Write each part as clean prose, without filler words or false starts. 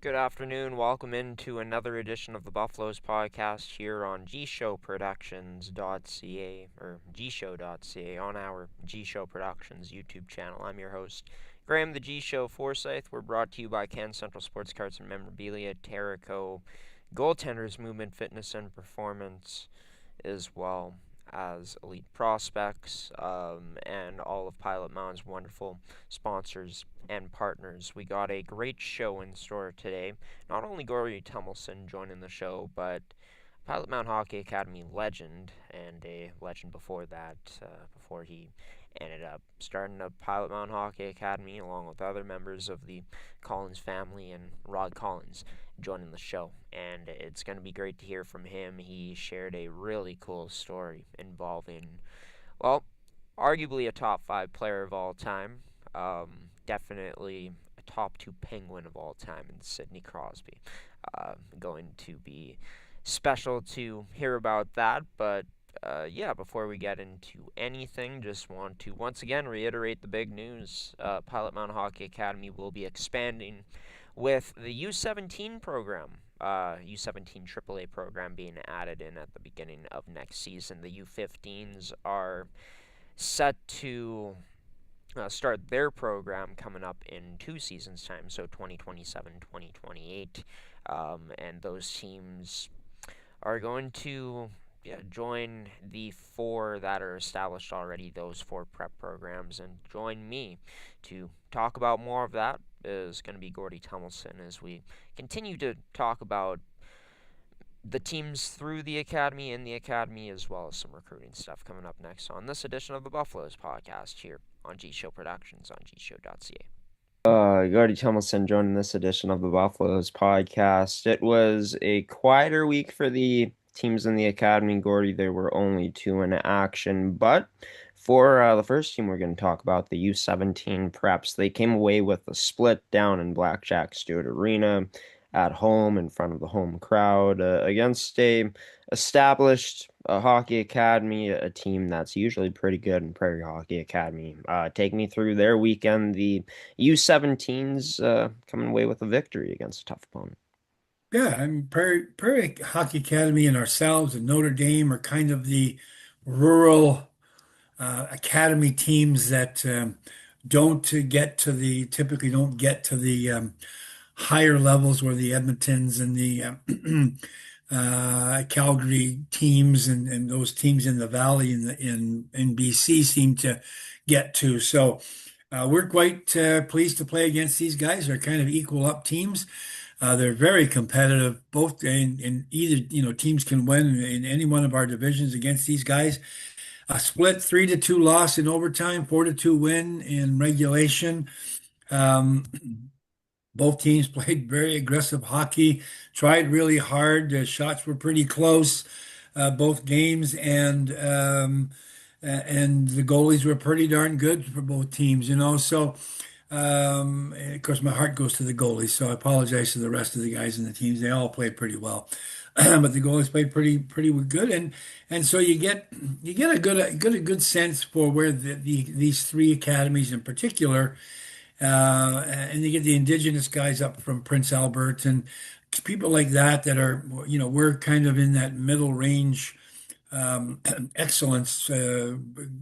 Good afternoon. Welcome into another edition of the Buffaloes podcast here on gshow.ca or gshow.ca on our G Show Productions YouTube channel. I'm your host, Graham the G Show Forsyth. We're brought to you by Can Central Sports Cards and Memorabilia, Terrico, Goaltenders Movement, Fitness and Performance, as well as Elite Prospects, and all of Pilot Mountain's wonderful sponsors and partners. We got a great show in store today. Not only Gordie Tumilson joining the show, but Pilot Mountain Hockey Academy legend, and a legend before that, before he ended up starting a Pilot Mountain Hockey Academy along with other members of the Collins family and Rod Collins joining the show. And it's going to be great to hear from him. He shared a really cool story involving, well, arguably a top 5 player of all time. Definitely a top 2 Penguin of all time in Sidney Crosby. Going to be special to hear about that, but before we get into anything, just want to once again reiterate the big news. Pilot Mountain Hockey Academy will be expanding with the U17 program. U17 AAA program being added in at the beginning of next season. The U15s are set to start their program coming up in 2 seasons' time, so 2027, 2028. And those teams are going to join the 4 that are established already, those 4 prep programs, and join me to talk about more of that is going to be Gordie Tumilson as we continue to talk about the teams through the academy, in the academy, as well as some recruiting stuff coming up next on this edition of the Buffaloes podcast here on G Show Productions on gshow.ca. Gordie Tumilson joining this edition of the Buffaloes podcast. It was a quieter week for the teams in the academy, Gordie. There were only 2 in action, but for the first team we're going to talk about, the U17 Preps, they came away with a split down in Blackjack Stewart Arena at home in front of the home crowd against a established hockey academy, a team that's usually pretty good in Prairie Hockey Academy. Take me through their weekend. The U17s coming away with a victory against a tough opponent. Yeah, Prairie Hockey Academy and ourselves and Notre Dame are kind of the rural academy teams that typically don't get to the higher levels where the Edmontons and the Calgary teams and those teams in the valley in BC seem to get to. So we're quite pleased to play against these guys. They're kind of equal up teams. They're very competitive. Both in either teams can win in any one of our divisions against these guys. A split 3-2 loss in overtime, 4-2 win in regulation. Um, Both teams played very aggressive hockey, tried really hard. The shots were pretty close, both games, and the goalies were pretty darn good for both teams. So and of course my heart goes to the goalies, so I apologize to the rest of the guys in the teams. They all played pretty well, but the goalies played pretty good, and so you get a good sense for where these 3 academies in particular. And you get the indigenous guys up from Prince Albert and people like that are, we're kind of in that middle range excellence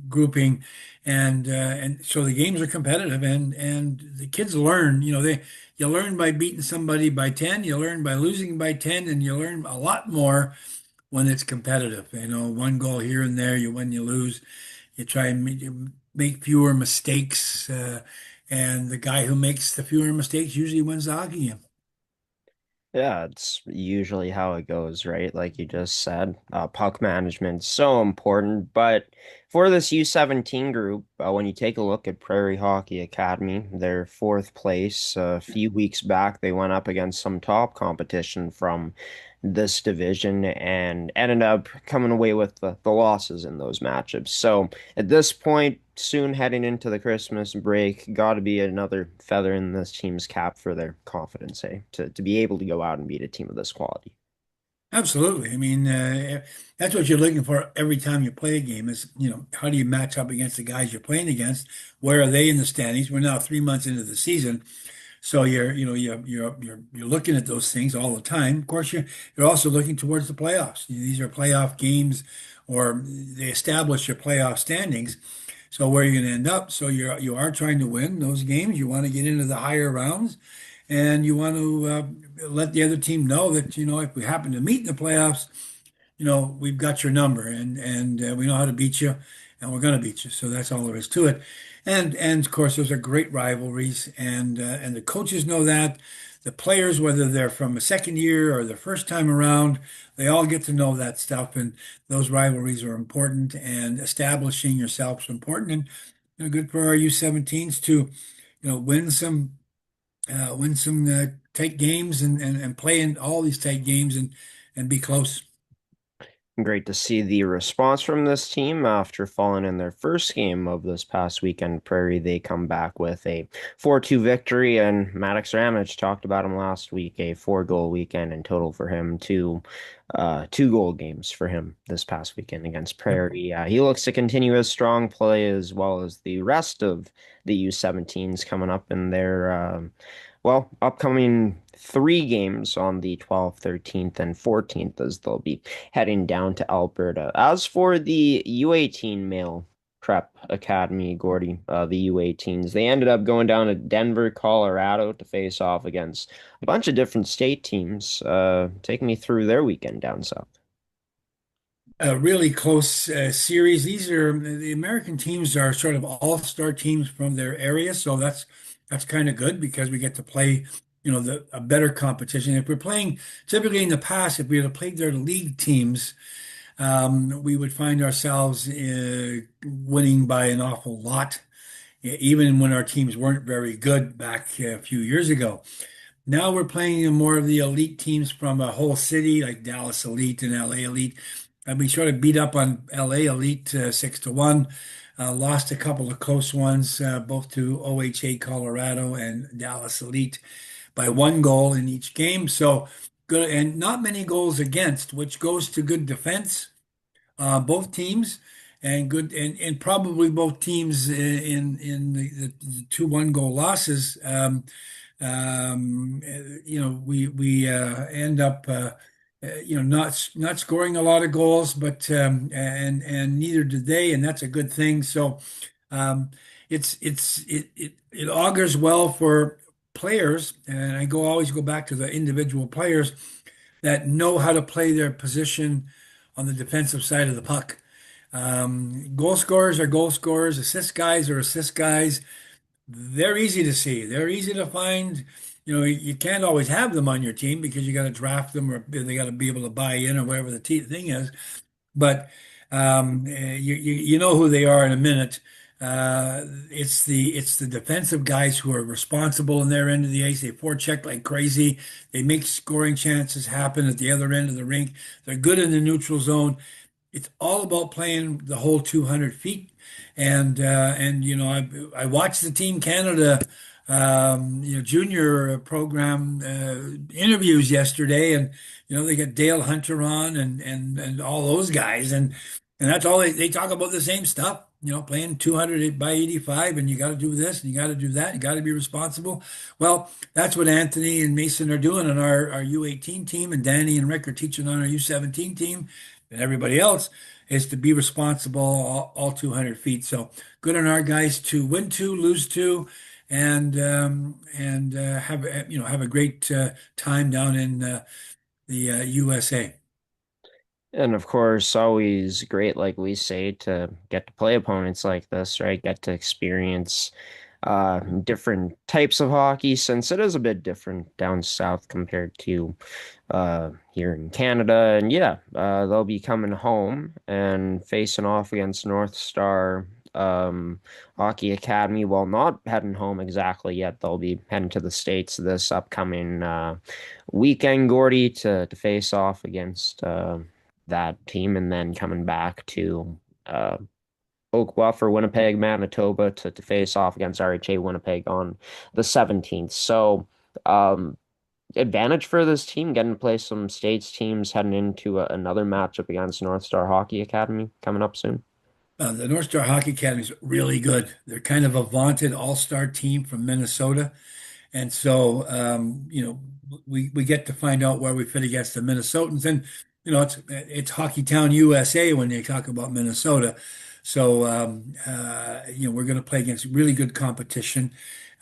grouping, and so the games are competitive, and the kids learn. You learn by beating somebody by 10, you learn by losing by 10, and you learn a lot more when it's competitive. One goal here and there, you win, you lose. You try and make fewer mistakes. And the guy who makes the fewer mistakes usually wins the hockey game. Yeah, it's usually how it goes, right? Like you just said, puck management's so important. But for this U17 group, when you take a look at Prairie Hockey Academy, they're 4th place. A few weeks back, they went up against some top competition from this division and ended up coming away with the losses in those matchups. So at this point, soon heading into the Christmas break, got to be another feather in this team's cap for their confidence, eh? To be able to go out and beat a team of this quality. Absolutely. I mean, that's what you're looking for every time you play a game is, how do you match up against the guys you're playing against? Where are they in the standings? We're now 3 months into the season. So you're looking at those things all the time. Of course, you're also looking towards the playoffs. These are playoff games, or they establish your playoff standings. So where you're going to end up. So you are trying to win those games. You want to get into the higher rounds, and you want to let the other team know that if we happen to meet in the playoffs, we've got your number, and we know how to beat you, and we're going to beat you. So that's all there is to it. And of course, those are great rivalries, and the coaches know that. The players, whether they're from a second year or the first time around, they all get to know that stuff, and those rivalries are important, and establishing yourself is important, and good for our U17s to win some tight games and play in all these tight games and be close. Great to see the response from this team after falling in their first game of this past weekend. Prairie, they come back with a 4-2 victory, and Maddox Ramage talked about him last week, a 4-goal weekend in total for him, two-goal games for him this past weekend against Prairie. He looks to continue his strong play as well as the rest of the U17s coming up in their upcoming 3 games on the 12th, 13th, and 14th, as they'll be heading down to Alberta. As for the U18 male prep academy, Gordie, the U18s, they ended up going down to Denver, Colorado to face off against a bunch of different state teams. Take me through their weekend down south. A really close series. These are the American teams are sort of all-star teams from their area, so that's kind of good because we get to play, a better competition. If we're playing typically in the past, if we had played their league teams, we would find ourselves winning by an awful lot, even when our teams weren't very good back a few years ago. Now we're playing more of the elite teams from a whole city, like Dallas Elite and LA Elite. And we sort of beat up on LA Elite 6-1. Lost a couple of close ones, both to OHA Colorado and Dallas Elite by 1 goal in each game. So good, and not many goals against, which goes to good defense, both teams, and good, and probably both teams in the 2 1-goal losses. We end up not scoring a lot of goals, but and neither did they, and that's a good thing. So it augurs well for players, and always go back to the individual players that know how to play their position on the defensive side of the puck. Goal scorers are goal scorers, assist guys are assist guys. They're easy to see. They're easy to find. You can't always have them on your team because you got to draft them, or they got to be able to buy in, or whatever the thing is. But you know who they are in a minute. It's the defensive guys who are responsible in their end of the ice. They forecheck like crazy. They make scoring chances happen at the other end of the rink. They're good in the neutral zone. It's all about playing the whole 200 feet. I watched the Team Canada junior program interviews yesterday, and they got Dale Hunter on and all those guys, and that's all they talk about, the same stuff. Playing 200 by 85, and you got to do this and you got to do that. You got to be responsible. Well, that's what Anthony and Mason are doing on our U18 team, and Danny and Rick are teaching on our U17 team, and everybody else is to be responsible all 200 feet. So good on our guys to win two, lose two, and have a great time down in the USA. And of course, always great, like we say, to get to play opponents like this, right? Get to experience different types of hockey, since it is a bit different down south compared to here in Canada. And yeah, they'll be coming home and facing off against North Star Hockey Academy. Well, not heading home exactly yet. They'll be heading to the States this upcoming weekend, Gordie, to face off against that team, and then coming back to Oak Bluff or Winnipeg, Manitoba to face off against RHA Winnipeg on the 17th. So, advantage for this team getting to play some States teams heading into another matchup against North Star Hockey Academy coming up soon. The North Star Hockey Academy is really good. They're kind of a vaunted all-star team from Minnesota. And so, we get to find out where we fit against the Minnesotans. And, it's Hockey Town, USA when they talk about Minnesota. So, we're going to play against really good competition.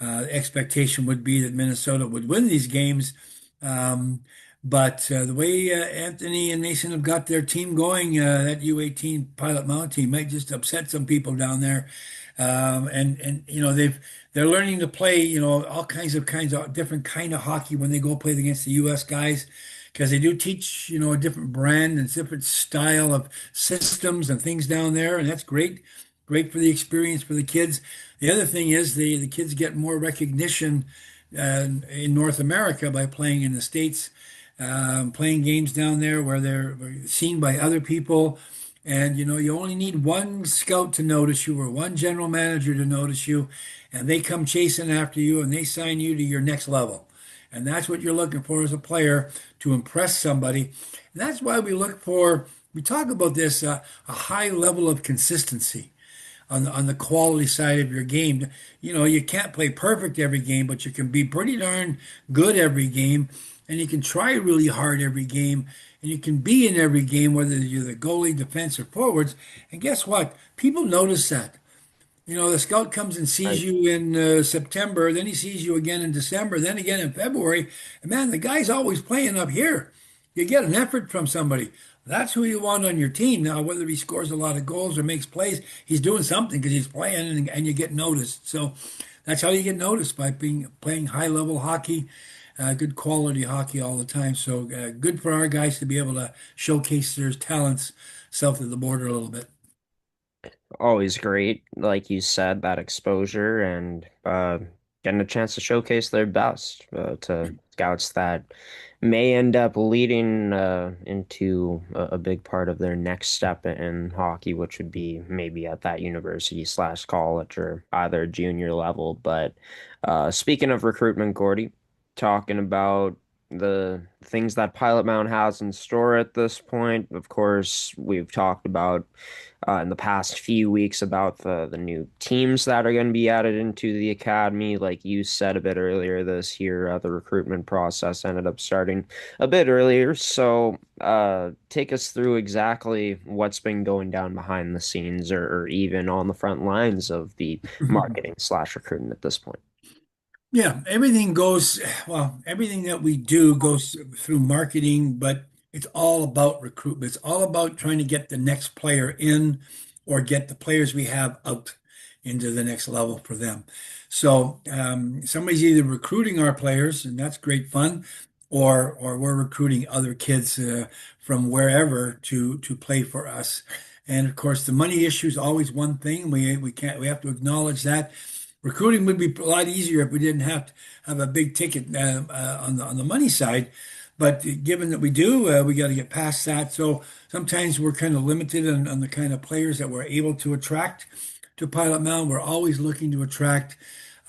Expectation would be that Minnesota would win these games. Um, but the way Anthony and Mason have got their team going, that U18 Pilot Mountain team might just upset some people down there. And they're learning to play, all kinds of different kind of hockey when they go play against the U.S. guys, because they do teach, a different brand and different style of systems and things down there, and that's great. Great for the experience for the kids. The other thing is the kids get more recognition in North America by playing in the States, playing games down there where they're seen by other people. And you only need one scout to notice you or one general manager to notice you, and they come chasing after you and they sign you to your next level. And that's what you're looking for as a player to impress somebody. And that's why we talk about this, a high level of consistency on the quality side of your game. You can't play perfect every game, but you can be pretty darn good every game, and you can try really hard every game, and you can be in every game, whether you're the goalie, defense, or forwards. And guess what? People notice that. The scout comes and sees Right. you in September, then he sees you again in December, then again in February. And man, the guy's always playing up here. You get an effort from somebody. That's who you want on your team. Now, whether he scores a lot of goals or makes plays, he's doing something because he's playing and you get noticed. So that's how you get noticed by playing high level hockey, good quality hockey all the time. So good for our guys to be able to showcase their talents south of the border a little bit. Always great, like you said, that exposure and getting a chance to showcase their best to scouts that may end up leading into a big part of their next step in hockey, which would be maybe at that university slash college or either junior level. But speaking of recruitment, Gordy, talking about the things that Pilot Mountain has in store at this point. Of course, we've talked about in the past few weeks about the new teams that are going to be added into the academy. Like you said a bit earlier this year, the recruitment process ended up starting a bit earlier. So, take us through exactly what's been going down behind the scenes or even on the front lines of the marketing slash recruiting at this point. Yeah, everything that we do goes through marketing, but it's all about recruitment. It's all about trying to get the next player in or get the players we have out into the next level for them. So somebody's either recruiting our players, and that's great fun, or we're recruiting other kids from wherever to play for us. And of course, the money issue is always one thing. We have to acknowledge that. Recruiting would be a lot easier if we didn't have to have a big ticket on the money side. But given that we do, we got to get past that. So sometimes we're kind of limited on the kind of players that we're able to attract to Pilot Mountain. We're always looking to attract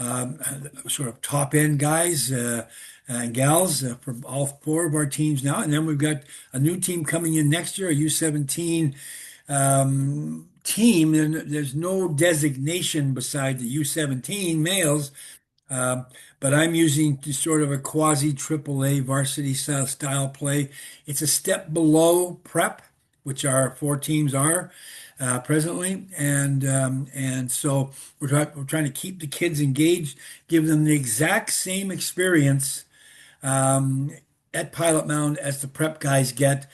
um, sort of top end guys and gals for all four of our teams now. And then we've got a new team coming in next year, a U17 team, and there's no designation beside the U17 males. Um, but I'm using sort of a quasi AAA varsity style play. It's a step below prep, which our four teams are presently, and so we're trying to keep the kids engaged, give them the exact same experience um, at Pilot Mound as the prep guys get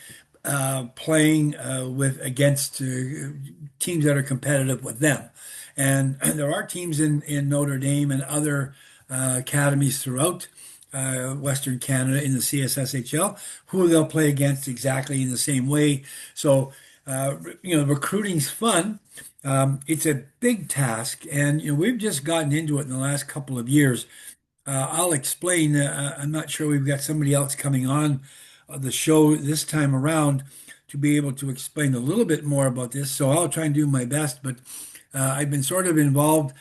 playing with against teams that are competitive with them. And there are teams in Notre Dame and other academies throughout Western Canada in the CSSHL who they'll play against exactly in the same way. So, recruiting's fun. It's a big task, and we've just gotten into it in the last couple of years. I'll explain. I'm not sure we've got somebody else coming on the show this time around to be able to explain a little bit more about this. So I'll try and do my best. But I've been sort of involved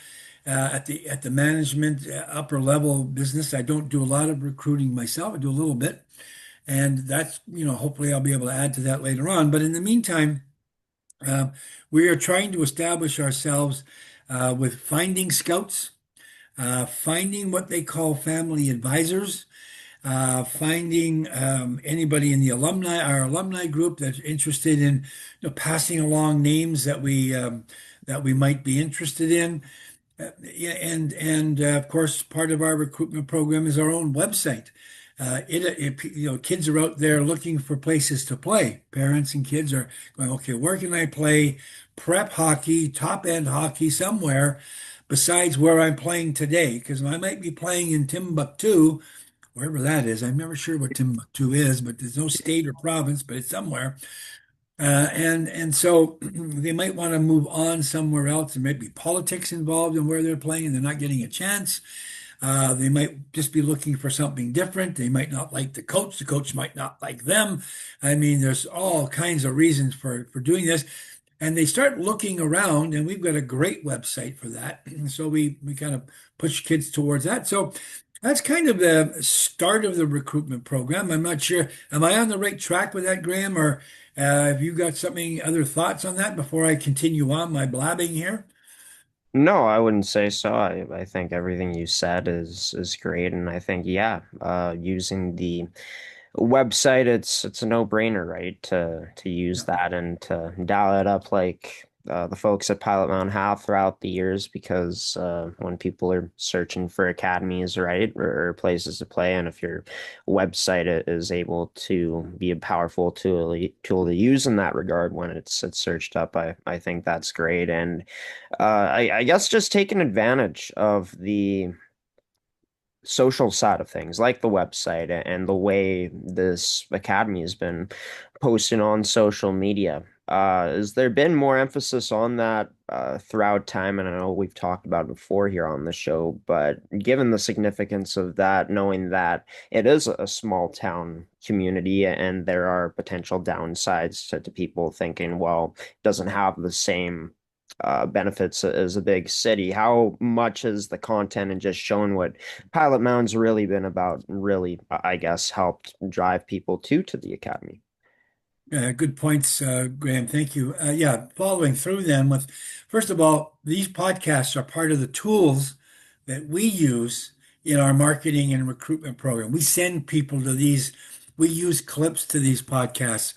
at the management upper level business. I don't do a lot of recruiting myself. I do a little bit, and that's hopefully I'll be able to add to that later on. But in the meantime, uh, we are trying to establish ourselves with finding scouts. finding what they call family advisors, finding anybody in the our alumni group that's interested in, passing along names that we might be interested in. Yeah, and of course, part of our recruitment program is our own website. Kids are out there looking for places to play. Parents and kids are going, okay, where can I play prep hockey, top end hockey somewhere besides where I'm playing today? Because I might be playing in Timbuktu, wherever that is. I'm never sure what Timbuktu is, but there's no state or province, but it's somewhere. And so they might want to move on somewhere else. There might be politics involved in where they're playing, and they're not getting a chance. They might just be looking for something different. They might not like the coach. The coach might not like them. I mean, there's all kinds of reasons for doing this. And they start looking around, and we've got a great website for that. So we kind of push kids towards that. So that's kind of the start of the recruitment program. I'm not sure. Am I on the right track with that, Graham? Or have you got something, other thoughts on that before I continue on my blabbing here? No, I wouldn't say so. I think everything you said is great, and I think yeah, using the website, it's a no-brainer, right? To use that and to dial it up like the folks at Pilot Mountain have throughout the years, because when people are searching for academies, right, or places to play, and if your website is able to be a powerful tool to use in that regard when it's searched up, I think that's great. And I guess just taking advantage of the social side of things, like the website and the way this academy has been posting on social media. Has there been more emphasis on that throughout time? And I know we've talked about it before here on the show, but given the significance of that, knowing that it is a small town community and there are potential downsides to people thinking, well, it doesn't have the same benefits as a big city. How much is the content and just showing what Pilot Mountain's really been about, really, I guess, helped drive people to the academy? Good points, Graham. Thank you. Yeah, following through then with, first of all, these podcasts are part of the tools that we use in our marketing and recruitment program. We send people to these, we use clips to these podcasts.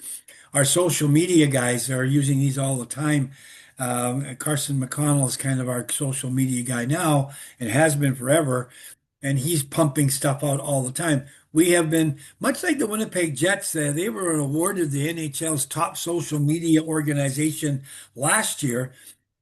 Our social media guys are using these all the time. Carson McConnell is kind of our social media guy now and has been forever, and he's pumping stuff out all the time. We have been, much like the Winnipeg Jets, they were awarded the NHL's top social media organization last year.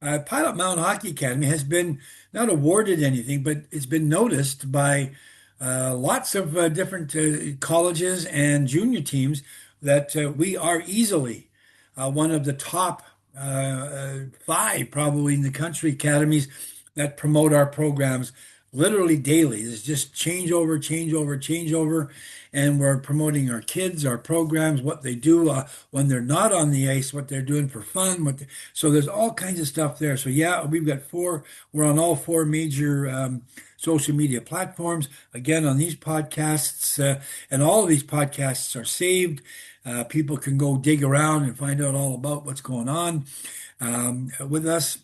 Pilot Mountain Hockey Academy has been not awarded anything, but it's been noticed by lots of different colleges and junior teams that we are easily one of the top five, probably, in the country academies that promote our programs literally daily. There's just changeover, changeover, changeover. And we're promoting our kids, our programs, what they do when they're not on the ice, what they're doing for fun. So there's all kinds of stuff there. So yeah, we're on all four major social media platforms. Again, on these podcasts, and all of these podcasts are saved. People can go dig around and find out all about what's going on with us.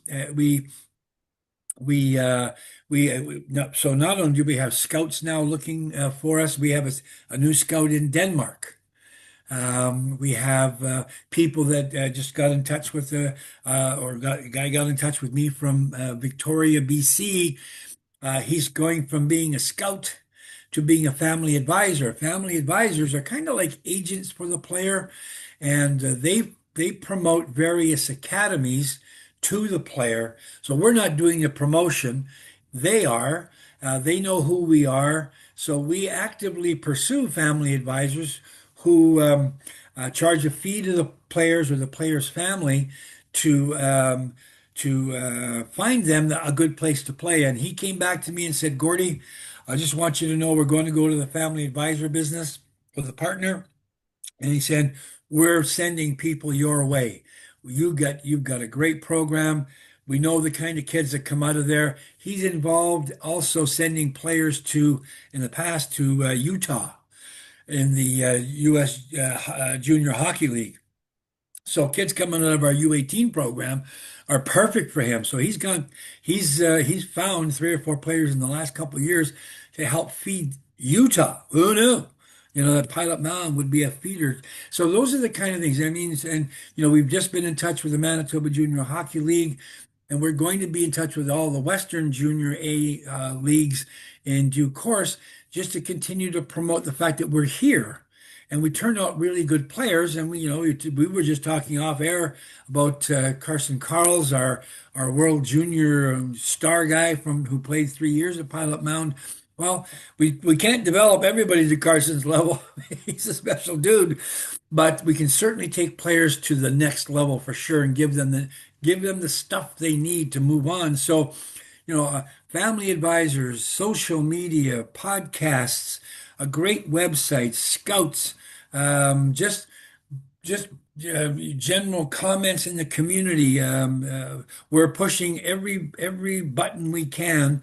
So not only do we have scouts now looking for us, we have a new scout in Denmark. We have people that just got in touch with a guy got in touch with me from Victoria, BC. He's going from being a scout to being a family advisor. Family advisors are kind of like agents for the player, and they promote various academies to the player. So we're not doing the promotion; they are. They know who we are, so we actively pursue family advisors who charge a fee to the players or the player's family to find them a good place to play. And he came back to me and said, Gordie, I just want you to know we're going to go to the family advisor business with a partner. And he said, we're sending people your way. You've got a great program. We know the kind of kids that come out of there. He's involved also sending players in the past, to Utah in the U.S. Junior Hockey League. So kids coming out of our U18 program are perfect for him. So he's found three or four players in the last couple of years to help feed Utah. Who knew? That Pilot Mountain would be a feeder. So those are the kind of things. I mean, and we've just been in touch with the Manitoba Junior Hockey League, and we're going to be in touch with all the Western Junior A leagues in due course, just to continue to promote the fact that we're here and we turned out really good players. And we were just talking off air about Carson Carls, our World Junior star guy from who played 3 years at Pilot Mound. Well, we can't develop everybody to Carson's level. He's a special dude, but we can certainly take players to the next level for sure and give them the stuff they need to move on. So, family advisors, social media, podcasts, a great website, scouts, just general comments in the community. We're pushing every button we can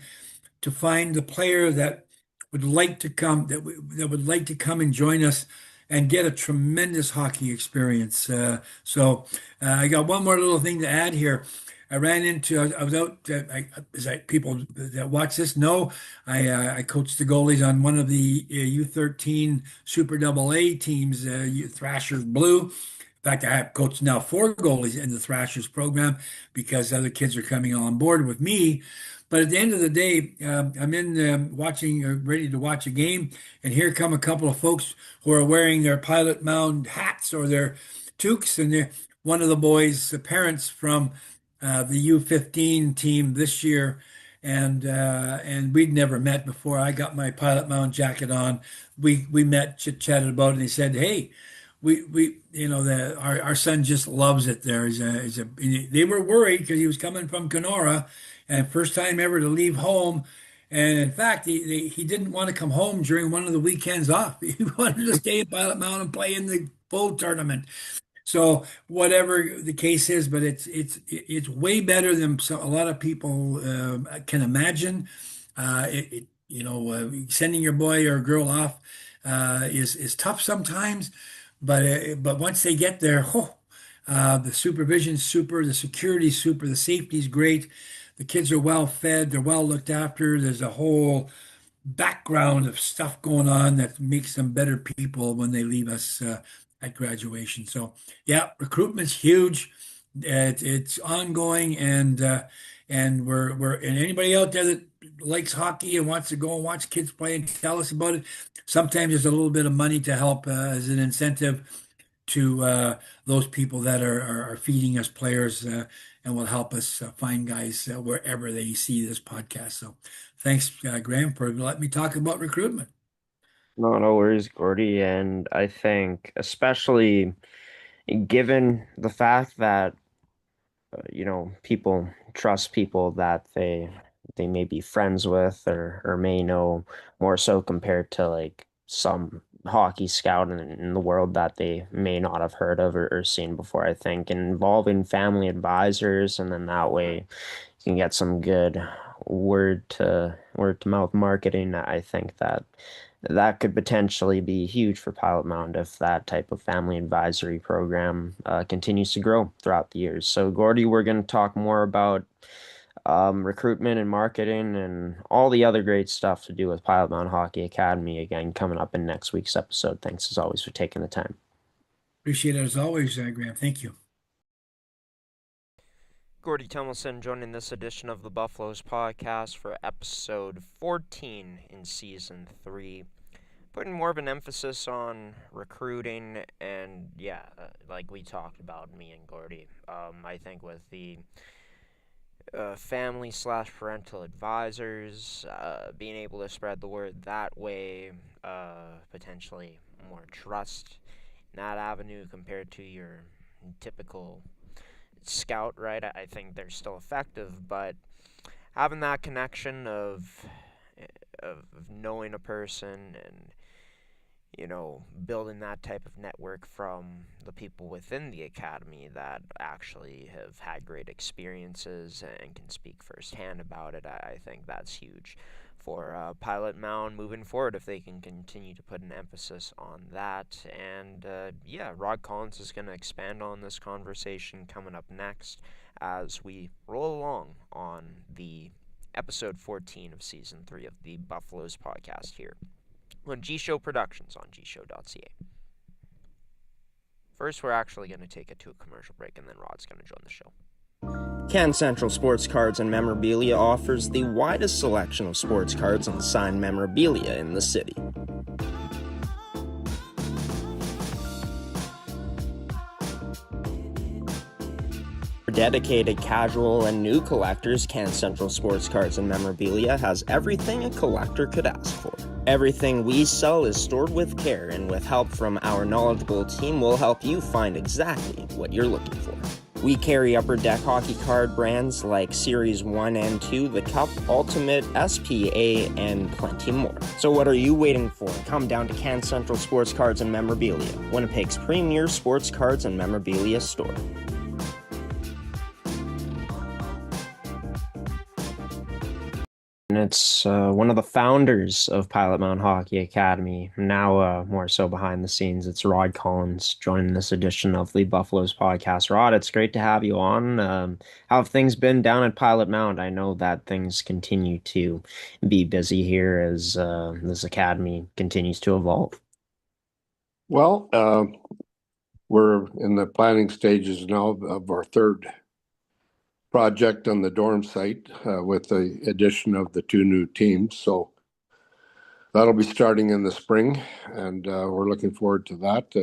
to find the player that would like to come that would like to come and join us and get a tremendous hockey experience. So I got one more little thing to add here. I ran into I was out. People that watch this know I coached the goalies on one of the U13 Super Double A teams, Thrashers Blue. In fact, I have coached now four goalies in the Thrashers program because other kids are coming on board with me. But at the end of the day, I'm in watching, ready to watch a game, and here come a couple of folks who are wearing their Pilot Mound hats or their toques, and one of the boys' parents from the U15 team this year, and we'd never met before. I got my Pilot Mound jacket on. We met, chit chatted about it, and he said, "Hey, our son just loves it there." They were worried because he was coming from Kenora and first time ever to leave home. And in fact, he didn't want to come home during one of the weekends off. He wanted to stay at Pilot Mountain and play in the full tournament. So whatever the case is, but it's way better than a lot of people can imagine. Sending your boy or girl off is tough sometimes, but once they get there, the supervision's super, the security's super, the safety's great. The kids are well fed, they're well looked after. There's a whole background of stuff going on that makes them better people when they leave us at graduation. So yeah, recruitment's huge. It's ongoing, and and anybody out there that likes hockey and wants to go and watch kids play and tell us about it. Sometimes there's a little bit of money to help as an incentive to those people that are feeding us players and will help us find guys wherever they see this podcast. So thanks, Graham, for letting me talk about recruitment. No worries, Gordy. And I think, especially given the fact that people trust people that they may be friends with or may know more so compared to like some hockey scout in the world that they may not have heard of or seen before. I think involving family advisors, and then that way you can get some good word to mouth marketing. I think that could potentially be huge for Pilot Mound if that type of family advisory program continues to grow throughout the years. So, Gordy, we're going to talk more about recruitment and marketing and all the other great stuff to do with Pilot Mound Hockey Academy again coming up in next week's episode. Thanks as always for taking the time. Appreciate it as always, Graham. Thank you. Gordie Tumilson joining this edition of the Buffaloes podcast for episode 14 in season 3. Putting more of an emphasis on recruiting and, like we talked about, me and Gordie. I think with the family/parental advisors, being able to spread the word that way, potentially more trust in that avenue compared to your typical scout, right? I think they're still effective, but having that connection of knowing a person and building that type of network from the people within the academy that actually have had great experiences and can speak firsthand about it, I think that's huge for Pilot Mound moving forward if they can continue to put an emphasis on that. And yeah, Rod Collins is going to expand on this conversation coming up next as we roll along on the episode 14 of season 3 of the Buffaloes podcast here on G Show Productions on gshow.ca. First, we're actually going to take it to a commercial break, and then Rod's going to join the show. Can Central Sports Cards and Memorabilia offers the widest selection of sports cards and signed memorabilia in the city. For dedicated casual and new collectors, Can Central Sports Cards and Memorabilia has everything a collector could ask for. Everything we sell is stored with care, and with help from our knowledgeable team, we'll help you find exactly what you're looking for. We carry Upper Deck hockey card brands like Series 1 and 2, The Cup, Ultimate, SPA, and plenty more. So what are you waiting for? Come down to Can Central Sports Cards and Memorabilia, Winnipeg's premier sports cards and memorabilia store. And it's one of the founders of Pilot Mound Hockey Academy, now more so behind the scenes. It's Rod Collins joining this edition of the Buffaloes podcast. Rod, it's great to have you on. How have things been down at Pilot Mound? I know that things continue to be busy here as this academy continues to evolve. Well, we're in the planning stages now of our third project on the dorm site with the addition of the 2 new teams. So that'll be starting in the spring, and we're looking forward to that.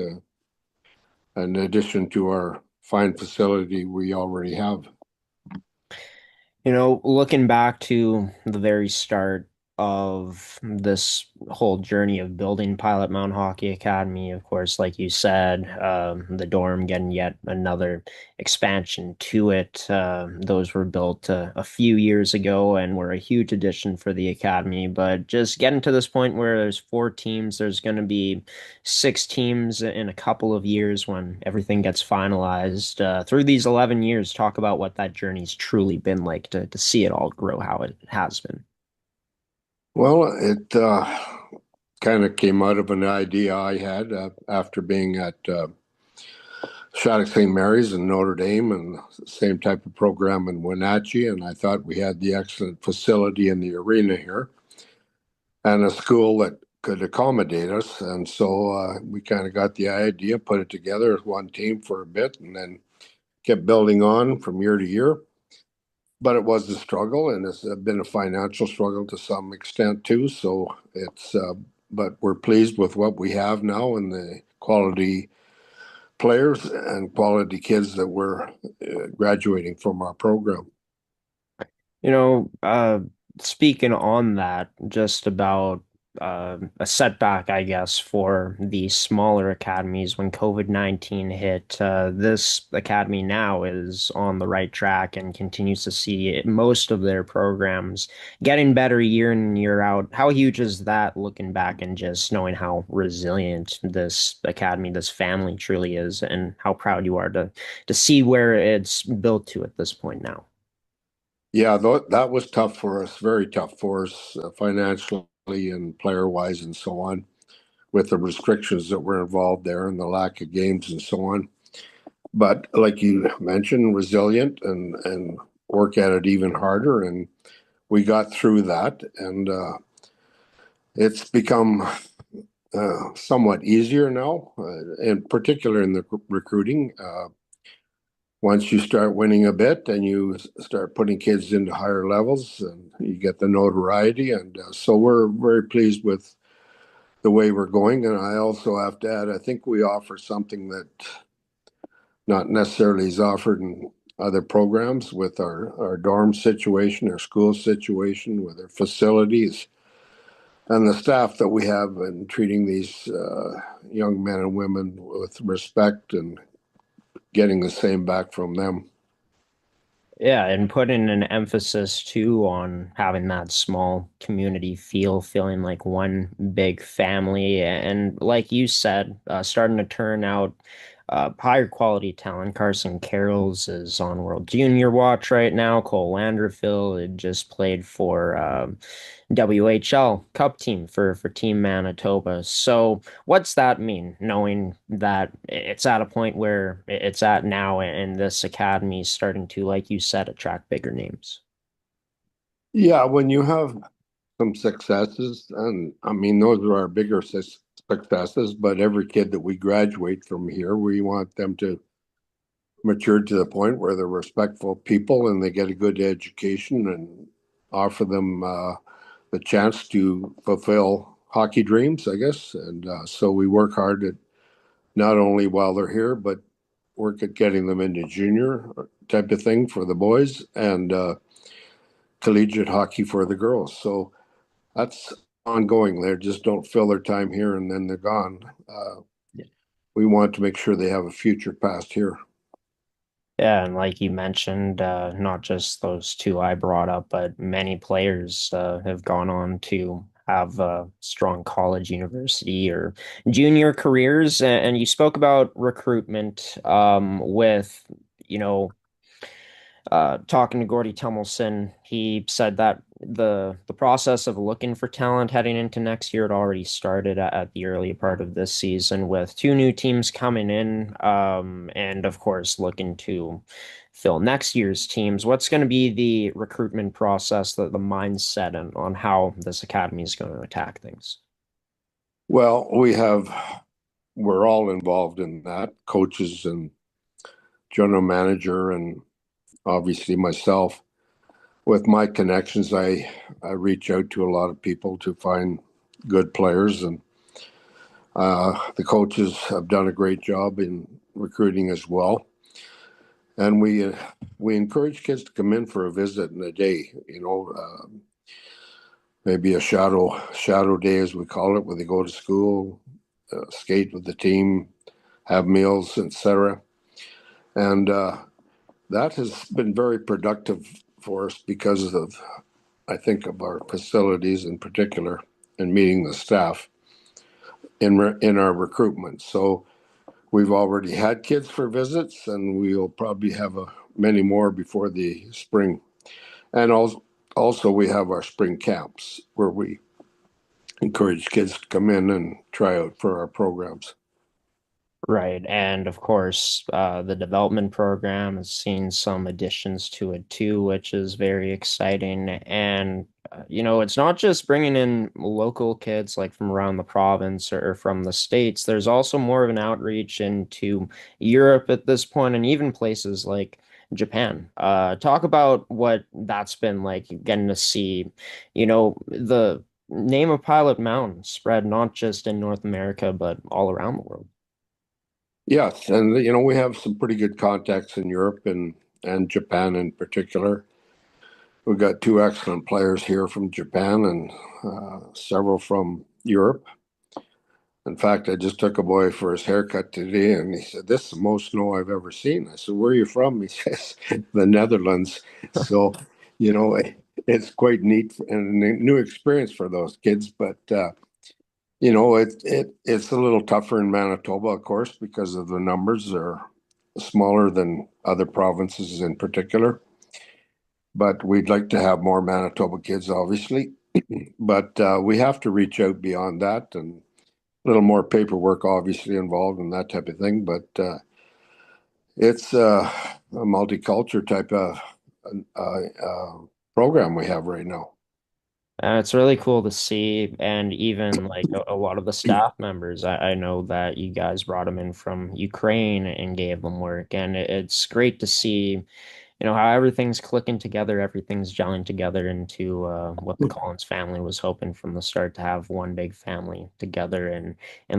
In addition to our fine facility we already have. You know, looking back to the very start of this whole journey of building Pilot Mound Hockey Academy, of course, like you said, the dorm getting yet another expansion to it. Those were built a few years ago and were a huge addition for the academy. But just getting to this point where there's 4 teams, there's going to be 6 teams in a couple of years when everything gets finalized. Through these 11 years, talk about what that journey's truly been like to see it all grow how it has been. Well, it kind of came out of an idea I had after being at Shattuck St. Mary's and Notre Dame and the same type of program in Wenatchee. And I thought we had the excellent facility in the arena here and a school that could accommodate us. And so we kind of got the idea, put it together as one team for a bit, and then kept building on from year to year. But it was a struggle, and it's been a financial struggle to some extent too. So it's, but we're pleased with what we have now and the quality players and quality kids that we're graduating from our program. You know, speaking on that, just about a setback, I guess, for the smaller academies when COVID-19 hit. This academy now is on the right track and continues to see most of their programs getting better year in and year out. How huge is that looking back and just knowing how resilient this academy, this family truly is, and how proud you are to see where it's built to at this point now? Yeah, that was tough for us, very tough for us financially and player-wise and so on, with the restrictions that were involved there and the lack of games and so on. But like you mentioned, resilient and work at it even harder. And we got through that. And it's become somewhat easier now, in particular in the recruiting. Once you start winning a bit and you start putting kids into higher levels and you get the notoriety. And so we're very pleased with the way we're going. And I also have to add, I think we offer something that not necessarily is offered in other programs with our dorm situation, our school situation, with our facilities, and the staff that we have in treating these young men and women with respect and getting the same back from them. Yeah, and putting an emphasis too on having that small community feel, feeling like one big family. And like you said, starting to turn out higher quality talent. Carson Carrolls is on World Junior watch right now. Cole Landerfield had just played for WHL Cup team for Team Manitoba. So what's that mean, knowing that it's at a point where it's at now and this academy is starting to, like you said, attract bigger names? Yeah, when you have some successes, and I mean, those are our bigger successes, but every kid that we graduate from here, we want them to mature to the point where they're respectful people and they get a good education and offer them the chance to fulfill hockey dreams, I guess. And so we work hard at not only while they're here, but work at getting them into junior type of thing for the boys and collegiate hockey for the girls. So that's ongoing. They just don't fill their time here and then they're gone. Yeah. We want to make sure they have a future past here. Yeah, and like you mentioned, not just those two I brought up, but many players have gone on to have strong college, university, or junior careers. And you spoke about recruitment with, you know, talking to Gordie Tumilson, he said that the process of looking for talent heading into next year had already started at the early part of this season with two new teams coming in, and of course looking to fill next year's teams. What's going to be the recruitment process, the mindset, and on how this academy is going to attack things? Well, we're all involved in that, coaches and general manager, and obviously myself. With my connections, I reach out to a lot of people to find good players, and the coaches have done a great job in recruiting as well. And we encourage kids to come in for a visit in a day. Maybe a shadow day, as we call it, where they go to school, skate with the team, have meals, etc. And that has been very productive for us because of, I think, of our facilities in particular and meeting the staff in our recruitment. So we've already had kids for visits, and we'll probably have many more before the spring. And also we have our spring camps where we encourage kids to come in and try out for our programs. Right. And of course, the development program has seen some additions to it too, which is very exciting. And, it's not just bringing in local kids like from around the province or from the States. There's also more of an outreach into Europe at this point and even places like Japan. Talk about what that's been like, getting to see, the name of Pilot Mountain spread not just in North America, but all around the world. Yes, and we have some pretty good contacts in Europe and Japan in particular. We've got two excellent players here from Japan and several from Europe. In fact, I just took a boy for his haircut today, and he said, "This is the most snow I've ever seen." I said, "Where are you from?" He says, "The Netherlands." So, it's quite neat and a new experience for those kids. But it's a little tougher in Manitoba, of course, because of the numbers. They're smaller than other provinces in particular. But we'd like to have more Manitoba kids, obviously. But we have to reach out beyond that, and a little more paperwork, obviously, involved in that type of thing. But it's a multicultural type of program we have right now. It's really cool to see, and even like a lot of the staff members, I know that you guys brought them in from Ukraine and gave them work, and it's great to see, how everything's clicking together, everything's gelling together into what the Collins family was hoping from the start, to have one big family together and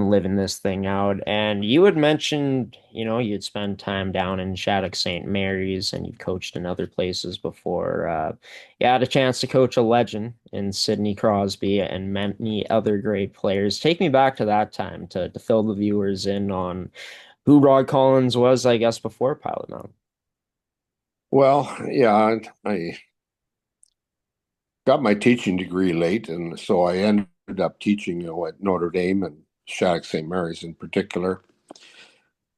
living this thing out. And you had mentioned, you'd spend time down in Shattuck St. Mary's and you've coached in other places before. You had a chance to coach a legend in Sidney Crosby and many other great players. Take me back to that time to fill the viewers in on who Rod Collins was, I guess, before Pilot Mountain. Well, yeah, I got my teaching degree late, and so I ended up teaching, at Notre Dame and Shattuck St. Mary's in particular.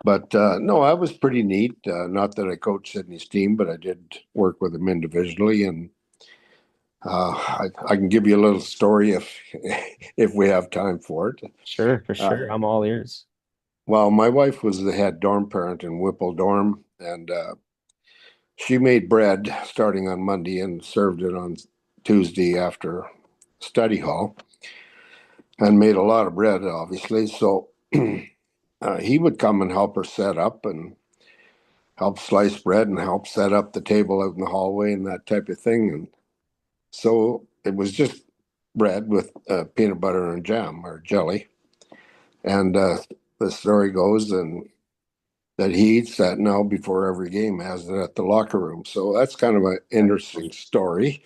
But no, that was pretty neat. Not that I coached Sydney's team, but I did work with them individually and I can give you a little story if we have time for it. Sure, for Uh, sure. I'm all ears. well, my wife was the head dorm parent in Whipple Dorm, and she made bread starting on Monday and served it on Tuesday after study hall, and made a lot of bread, obviously. So he would come and help her set up and help slice bread and help set up the table out in the hallway and that type of thing. And so it was just bread with peanut butter and jam or jelly. And the story goes that he eats that now before every game, has it at the locker room. So that's kind of an interesting story.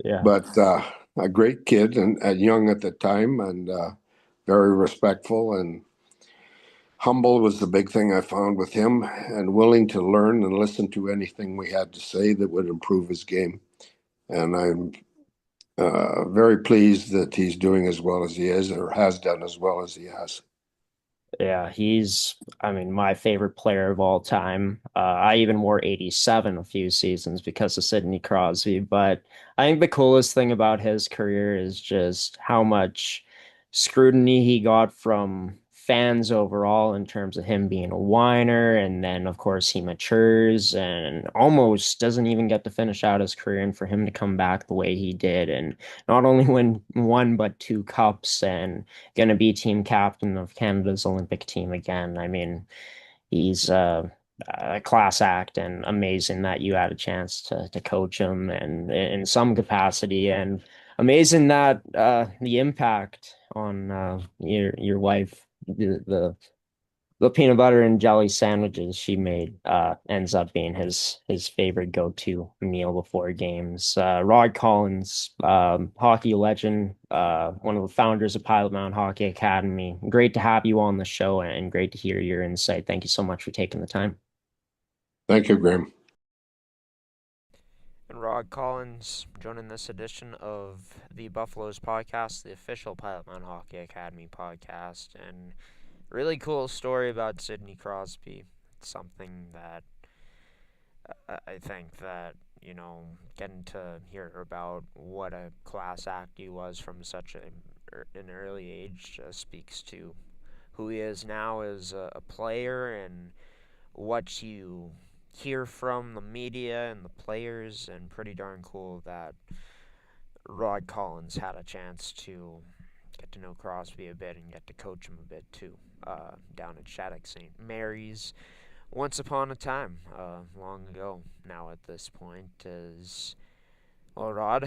Yeah. But a great kid and young at the time, and very respectful and humble was the big thing I found with him, and willing to learn and listen to anything we had to say that would improve his game. And I'm very pleased that he's doing as well as he is, or has done as well as he has. Yeah, I mean, my favorite player of all time. I even wore 87 a few seasons because of Sidney Crosby. But I think the coolest thing about his career is just how much scrutiny he got from fans overall in terms of him being a whiner. And then, of course, he matures and almost doesn't even get to finish out his career. And for him to come back the way he did, and not only win one, but two cups, and going to be team captain of Canada's Olympic team again. I mean, he's a class act, and amazing that you had a chance to coach him and in some capacity, and amazing that the impact on your wife, the peanut butter and jelly sandwiches she made ends up being his favorite go-to meal before games. Rod Collins, hockey legend, one of the founders of Pilot Mountain Hockey Academy. Great to have you on the show and great to hear your insight. Thank you so much for taking the time. Thank you, Graham. And Rod Collins joining this edition of the Buffaloes podcast, the official Pilot Mountain Hockey Academy podcast, and really cool story about Sidney Crosby. It's something that I think that, getting to hear about what a class act he was from such an early age speaks to who he is now as a player, and what you hear from the media and the players, and pretty darn cool that Rod Collins had a chance to get to know Crosby a bit and get to coach him a bit too, down at Shattuck St. Mary's. Once upon a time, long ago now at this point, is, well, Rod,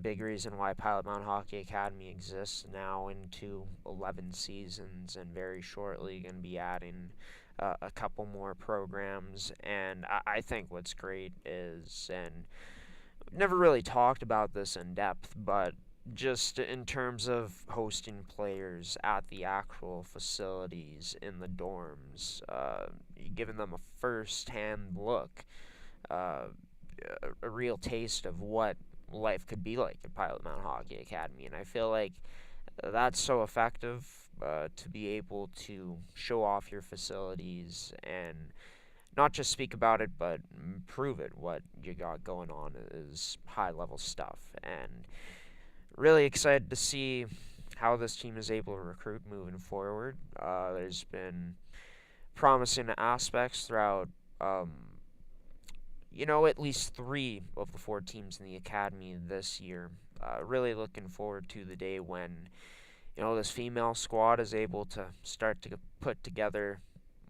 big reason why Pilot Mountain Hockey Academy exists now into 11 seasons, and very shortly going to be adding a couple more programs. And I think what's great is, and never really talked about this in depth, but just in terms of hosting players at the actual facilities in the dorms, giving them a first-hand look, a real taste of what life could be like at Pilot Mountain Hockey Academy. And I feel like that's so effective, to be able to show off your facilities and not just speak about it, but prove it. What you got going on is high-level stuff. And really excited to see how this team is able to recruit moving forward. There's been promising aspects throughout, at least 3 of the 4 teams in the academy this year. Really looking forward to the day when, this female squad is able to start to put together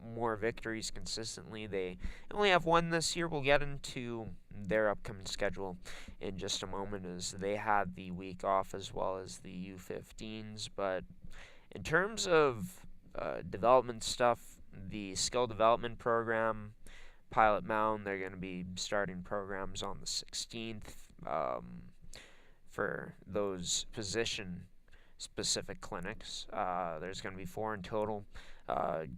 more victories consistently. They only have 1 this year. We'll get into their upcoming schedule in just a moment, as they had the week off as well as the U15s. But in terms of development stuff, the skill development program, Pilot Mountain, they're going to be starting programs on the 16th for those position-specific clinics. There's going to be 4 in total.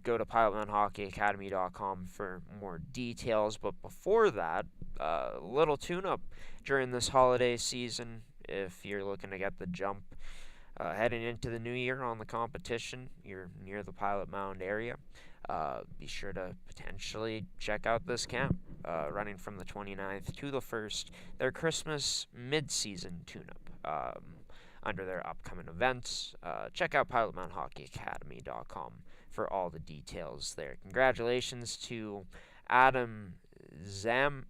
Go to pilotmountainhockeyacademy.com for more details. But before that, a little tune-up during this holiday season if you're looking to get the jump Heading into the new year on the competition, you're near the Pilot Mound area, be sure to potentially check out this camp, running from the 29th to the 1st, their Christmas mid-season tune-up. Under their upcoming events, check out pilotmountainhockeyacademy.com for all the details there. Congratulations to Adam Zamenik.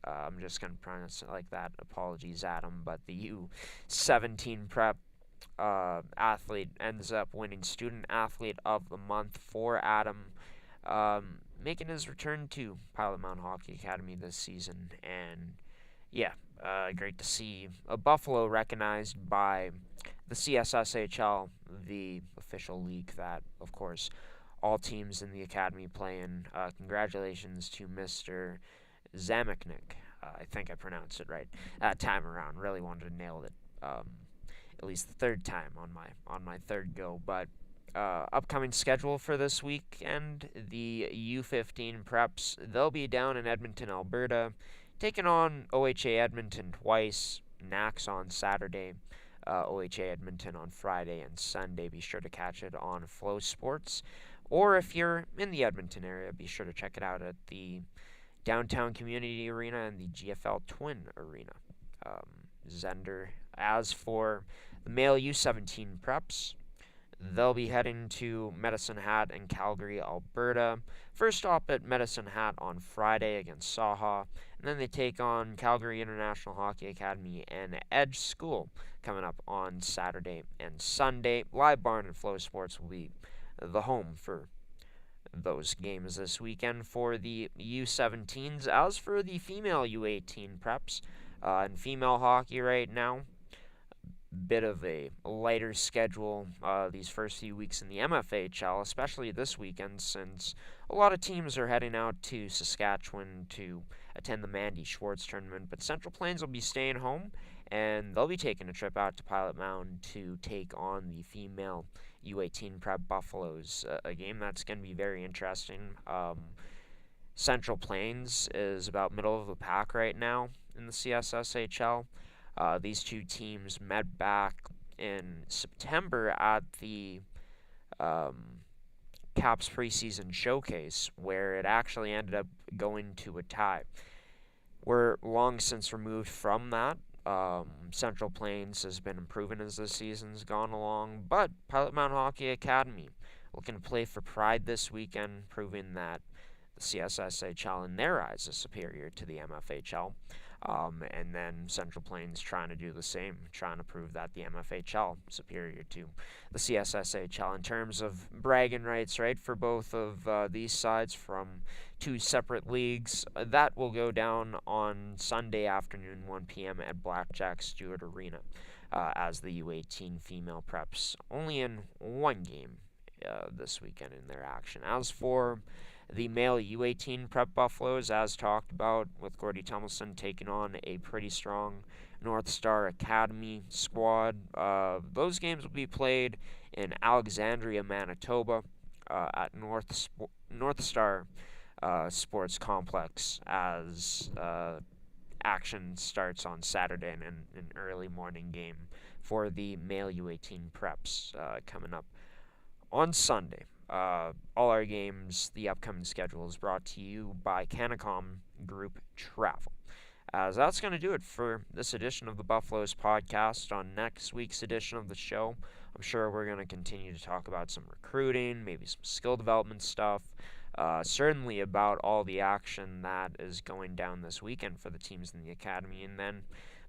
I'm just going to pronounce it like that. Apologies, Adam. But the U17 prep athlete ends up winning Student Athlete of the Month for Adam, making his return to Pilot Mountain Hockey Academy this season. And yeah, great to see a Buffalo recognized by the CSSHL, the official league that, of course, all teams in the academy play in. Congratulations to Mr. Zameknik. I think I pronounced it right that time around. Really wanted to nail it, at least the third time on my third go. But upcoming schedule for this weekend: the U15 preps. They'll be down in Edmonton, Alberta, taking on OHA Edmonton twice. Nax on Saturday, OHA Edmonton on Friday and Sunday. Be sure to catch it on Flow Sports. Or if you're in the Edmonton area, be sure to check it out at the Downtown Community Arena and the GFL Twin Arena. Zender. As for the male U17 preps, they'll be heading to Medicine Hat and Calgary, Alberta. First stop at Medicine Hat on Friday against Saha, and then they take on Calgary International Hockey Academy and Edge School coming up on Saturday and Sunday. Live Barn and Flow Sports will be the home for those games this weekend for the U17s. As for the female U18 preps, in female hockey right now, bit of a lighter schedule these first few weeks in the MFHL, especially this weekend, since a lot of teams are heading out to Saskatchewan to attend the Mandy Schwartz tournament. But Central Plains will be staying home, and they'll be taking a trip out to Pilot Mound to take on the female U18 prep Buffaloes, a game that's going to be very interesting. Central Plains is about middle of the pack right now in the CSSHL. These two teams met back in September at the Caps preseason showcase, where it actually ended up going to a tie. We're long since removed from that. Central Plains has been improving as the season's gone along, but Pilot Mountain Hockey Academy looking to play for pride this weekend, proving that the CSSHL in their eyes is superior to the MFHL. And then Central Plains trying to do the same, trying to prove that the MFHL is superior to the CSSHL in terms of bragging rights, right, for both of these sides from two separate leagues. That will go down on Sunday afternoon, 1 p.m. at Blackjack Stewart Arena, as the U18 female preps only in one game this weekend in their action. As for the male U18 prep Buffaloes, as talked about, with Gordie Tumilson taking on a pretty strong North Star Academy squad. Those games will be played in Alexandria, Manitoba, at North Star Sports Complex, as action starts on Saturday and an early morning game for the male U18 preps coming up on Sunday. All our games, the upcoming schedule is brought to you by Canacom Group Travel. As that's going to do it for this edition of the Buffaloes podcast. On next week's edition of the show, I'm sure we're going to continue to talk about some recruiting, maybe some skill development stuff, certainly about all the action that is going down this weekend for the teams in the academy. And then,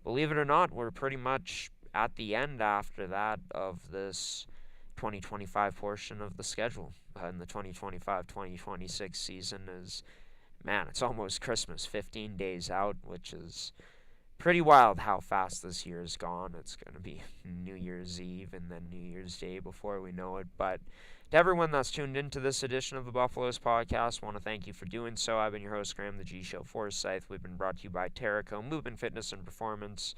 believe it or not, we're pretty much at the end after that of this 2025 portion of the schedule. And the 2025-2026 season is, man, it's almost Christmas, 15 days out, which is pretty wild how fast this year has gone. It's going to be New Year's Eve and then New Year's Day before we know it. But to everyone that's tuned into this edition of the Buffaloes podcast, I want to thank you for doing so. I've been your host, Graham the G Show Forsyth. We've been brought to you by Terrico Movement Fitness and Performance,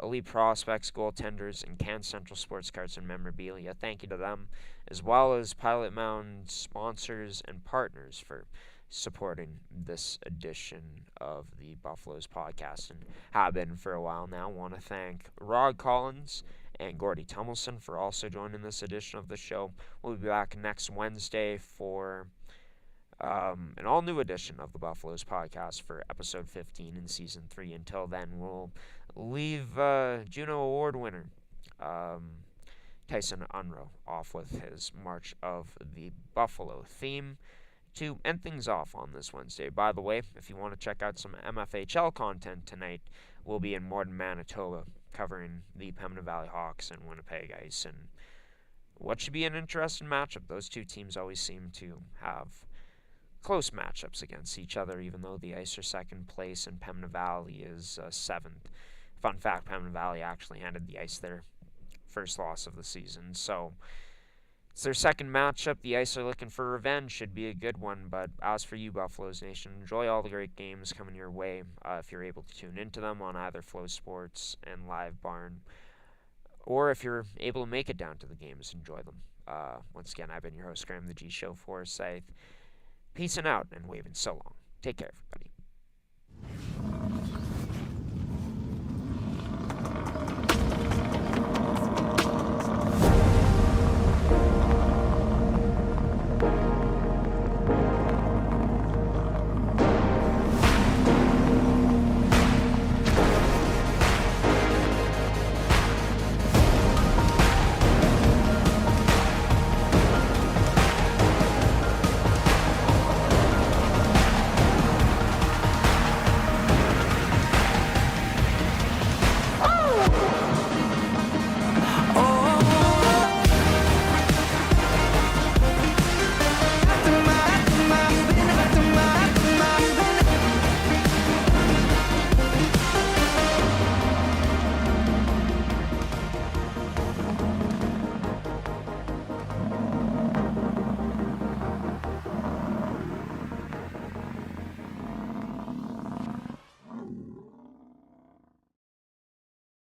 Elite Prospects, Goaltenders, and Can Central Sports Cards and Memorabilia. Thank you to them, as well as Pilot Mound sponsors and partners for supporting this edition of the Buffaloes podcast and have been for a while now. Want to thank Rod Collins and Gordie Tumilson for also joining this edition of the show. We'll be back next Wednesday for an all-new edition of the Buffaloes podcast for episode 15 in season 3. Until then, we'll leave Juno Award winner Tyson Unruh off with his March of the Buffalo theme to end things off on this Wednesday. By the way, if you want to check out some MFHL content tonight, we'll be in Morden, Manitoba, covering the Pembina Valley Hawks and Winnipeg Ice, and what should be an interesting matchup. Those two teams always seem to have close matchups against each other, even though the Ice are second place and Pembina Valley is seventh. Fun fact, Pembina Valley actually handed the Ice their first loss of the season, so it's their second matchup. The Ice are looking for revenge. Should be a good one. But as for you, Buffaloes Nation, enjoy all the great games coming your way if you're able to tune into them on either Flow Sports and Live Barn, or if you're able to make it down to the games, enjoy them. Once again, I've been your host, Graham the G Show Forsyth. Peacing out and waving so long. Take care, everybody.